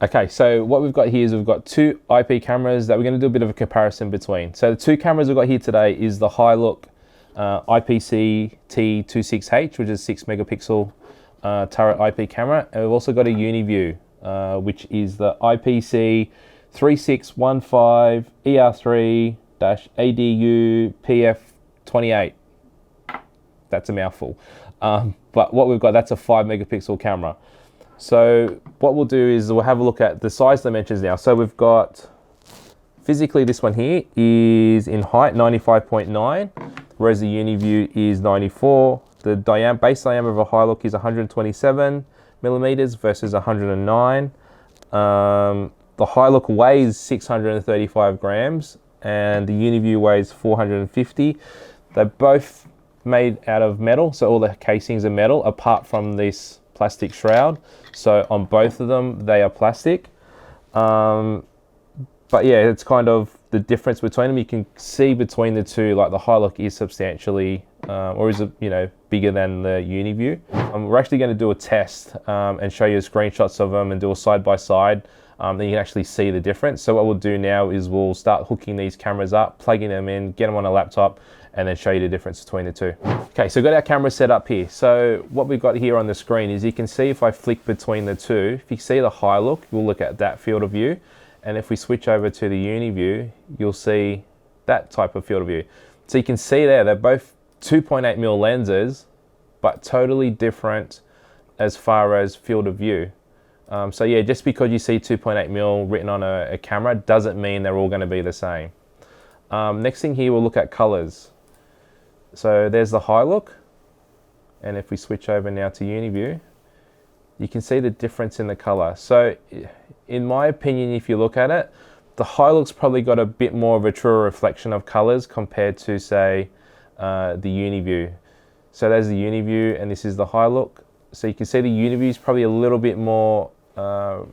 Okay, so what we've got here is we've got two IP cameras that we're going to do a bit of a comparison between. So the two cameras we've got here today is the HiLook IPC-T260H, which is 6 megapixel turret IP camera, and we've also got a UniView, which is the IPC3615ER3-ADUPF28. That's a mouthful. But what we've got, that's a 5 megapixel camera. So what we'll do is we'll have a look at the size dimensions now. So we've got, physically this one here is in height 95.9, whereas the UniView is 94. The base diameter of a HiLook is 127 millimeters versus 109. The HiLook weighs 635 grams and the UniView weighs 450. They're both made out of metal, so all the casings are metal apart from this plastic shroud. So on both of them they are plastic, but yeah, it's kind of the difference between them. You can see between the two, like the HiLook is substantially or is bigger than the UniView. We're actually going to do a test and show you screenshots of them and do a side by side. Then you can actually see the difference. So what we'll do now is we'll start hooking these cameras up, plugging them in, get them on a laptop, and then show you the difference between the two. Okay, so we've got our camera set up here. So what we've got here on the screen is you can see if I flick between the two, if you see the HiLook, we'll look at that field of view. And if we switch over to the UniView, you'll see that type of field of view. So you can see there, they're both 2.8mm lenses, but totally different as far as field of view. So yeah, just because you see 2.8mm written on a camera doesn't mean they're all going to be the same. Next thing here, we'll look at colors. So there's the HiLook, and if we switch over now to UniView, you can see the difference in the color. So in my opinion, if you look at it, the HiLook's probably got a bit more of a truer reflection of colors compared to, say, the UniView. So there's the UniView and this is the HiLook. So you can see the UniView is probably a little bit more, I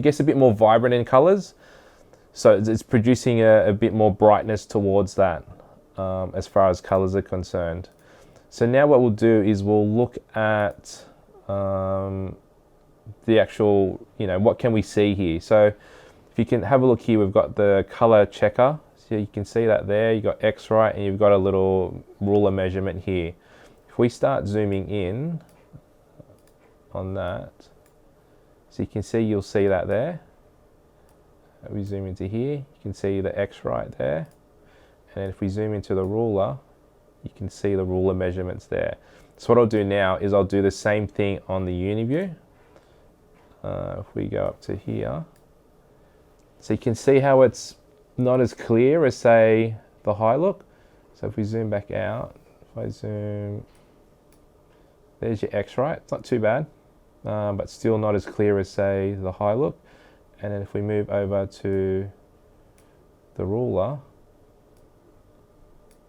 guess a bit more vibrant in colors. So it's producing a bit more brightness towards that as far as colors are concerned. So now what we'll do is we'll look at the actual, what can we see here? So if you can have a look here, we've got the color checker. So you can see that there, you've got X right, and you've got a little ruler measurement here. If we start zooming in on that, so you can see, you'll see that there. We zoom into here, you can see the X right there. And if we zoom into the ruler, you can see the ruler measurements there. So what I'll do now is I'll do the same thing on the UniView. If we go up to here, so you can see how it's not as clear as, say, the HiLook. So if we zoom back out, if I zoom, there's your X right, it's not too bad, but still not as clear as, say, the HiLook. And then if we move over to the ruler,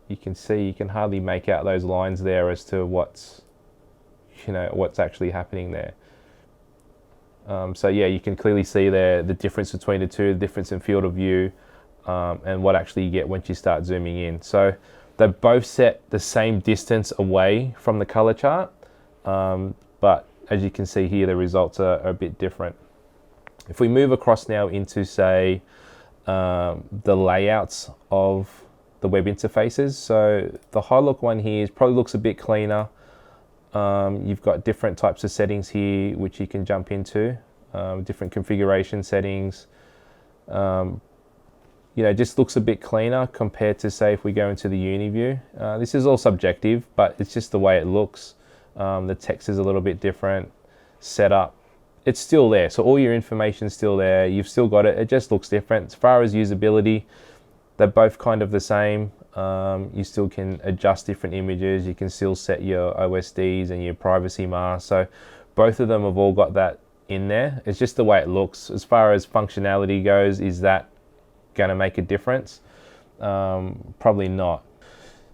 you can see, you can hardly make out those lines there as to what's actually happening there. So yeah, you can clearly see there the difference between the two, the difference in field of view, and what actually you get once you start zooming in. So they're both set the same distance away from the color chart, but as you can see here, the results are a bit different. If we move across now into, say, the layouts of the web interfaces, so the HiLook one here probably looks a bit cleaner. You've got different types of settings here which you can jump into, different configuration settings. Just looks a bit cleaner compared to, say, if we go into the UniView. This is all subjective, but it's just the way it looks. The text is a little bit different, setup. It's still there, so all your information's still there. You've still got it. It just looks different. As far as usability, they're both kind of the same. You still can adjust different images. You can still set your OSDs and your privacy masks. So both of them have all got that in there. It's just the way it looks. As far as functionality goes, is that going to make a difference? Probably not.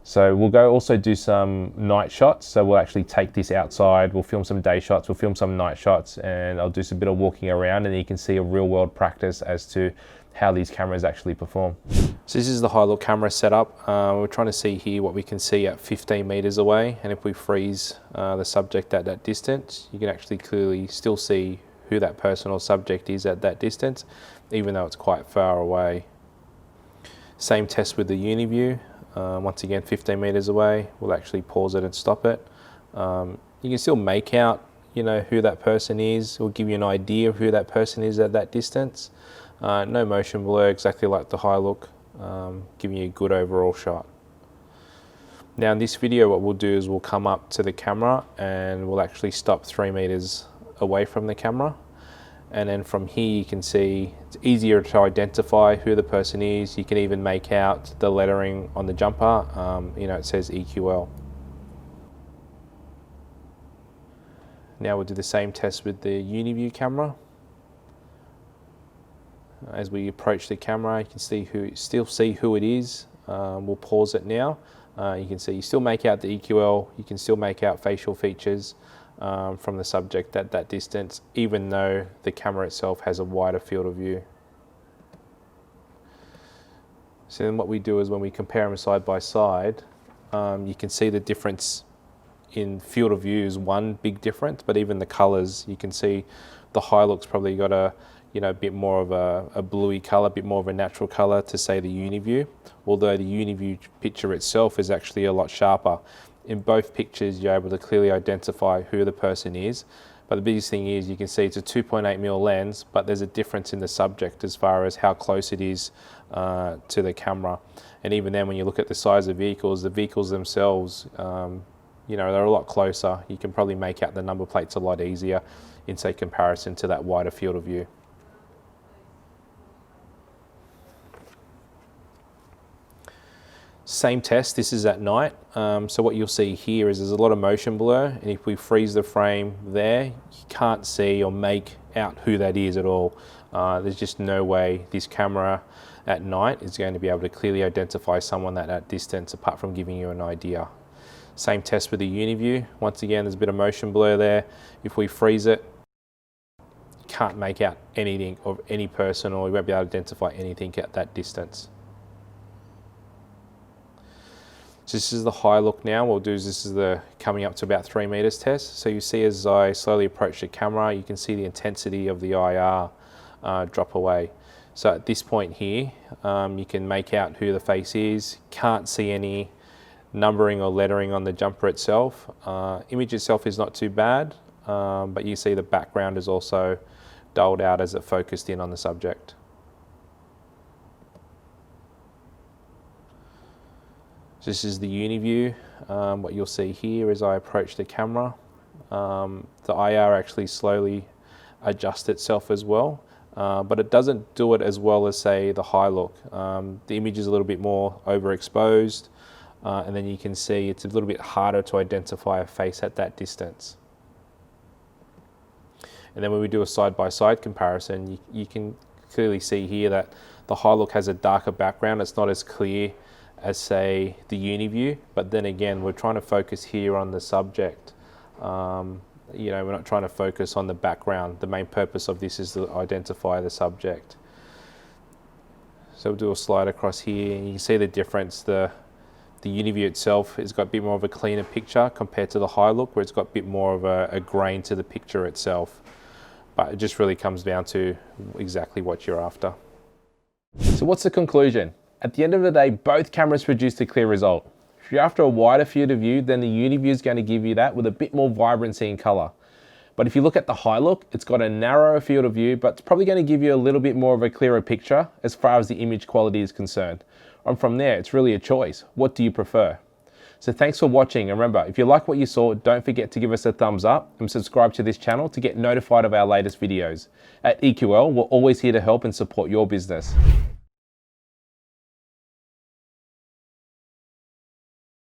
So we'll go also do some night shots. So we'll actually take this outside. We'll film some day shots. We'll film some night shots, and I'll do some bit of walking around, and you can see a real world practice as to how these cameras actually perform. So this is the HiLook camera setup. We're trying to see here what we can see at 15 meters away, and if we freeze the subject at that distance, you can actually clearly still see who that person or subject is at that distance, even though it's quite far away. Same test with the UniView. Once again, 15 meters away, we'll actually pause it and stop it. You can still make out, who that person is, or give you an idea of who that person is at that distance. No motion blur, exactly like the HiLook, giving you a good overall shot. Now in this video, what we'll do is we'll come up to the camera and we'll actually stop 3 meters away from the camera. And then from here you can see it's easier to identify who the person is. You can even make out the lettering on the jumper. It says EQL. Now we'll do the same test with the UniView camera. As we approach the camera, you can still see who it is. We'll pause it now. You can see you still make out the EQL. You can still make out facial features from the subject at that distance, even though the camera itself has a wider field of view. So then what we do is when we compare them side by side, you can see the difference in field of view is one big difference, but even the colors, you can see the HiLook's probably got a bit more of a bluey color, a bit more of a natural color to say the UniView, although the UniView picture itself is actually a lot sharper. In both pictures, you're able to clearly identify who the person is, but the biggest thing is you can see it's a 2.8mm lens, but there's a difference in the subject as far as how close it is to the camera. And even then, when you look at the size of vehicles, the vehicles themselves, they're a lot closer. You can probably make out the number plates a lot easier in, say, comparison to that wider field of view. Same test, this is at night. So what you'll see here is there's a lot of motion blur, and if we freeze the frame there, you can't see or make out who that is at all. There's just no way this camera at night is going to be able to clearly identify someone at that distance, apart from giving you an idea. Same test with the UniView. Once again, there's a bit of motion blur there. If we freeze it, you can't make out anything of any person, or you won't be able to identify anything at that distance. So this is the HiLook now. What we'll do is this is the coming up to about 3 meters test. So you see as I slowly approach the camera, you can see the intensity of the IR drop away. So at this point here, you can make out who the face is. Can't see any numbering or lettering on the jumper itself. Image itself is not too bad, but you see the background is also dulled out as it focused in on the subject. So this is the UniView. What you'll see here as I approach the camera, the IR actually slowly adjusts itself as well, but it doesn't do it as well as, say, the HiLook. The image is a little bit more overexposed, and then you can see it's a little bit harder to identify a face at that distance. And then when we do a side-by-side comparison, you can clearly see here that the HiLook has a darker background. It's not as clear as, say, the UniView, but then again, we're trying to focus here on the subject. We're not trying to focus on the background. The main purpose of this is to identify the subject. So we'll do a slide across here, and you can see the difference. The UniView itself has got a bit more of a cleaner picture compared to the HiLook, where it's got a bit more of a grain to the picture itself. But it just really comes down to exactly what you're after. So what's the conclusion? At the end of the day, both cameras produce a clear result. If you're after a wider field of view, then the UniView is going to give you that with a bit more vibrancy and color. But if you look at the HiLook, it's got a narrower field of view, but it's probably going to give you a little bit more of a clearer picture as far as the image quality is concerned. And from there, it's really a choice. What do you prefer? So thanks for watching, and remember, if you like what you saw, don't forget to give us a thumbs up and subscribe to this channel to get notified of our latest videos. At EQL, we're always here to help and support your business.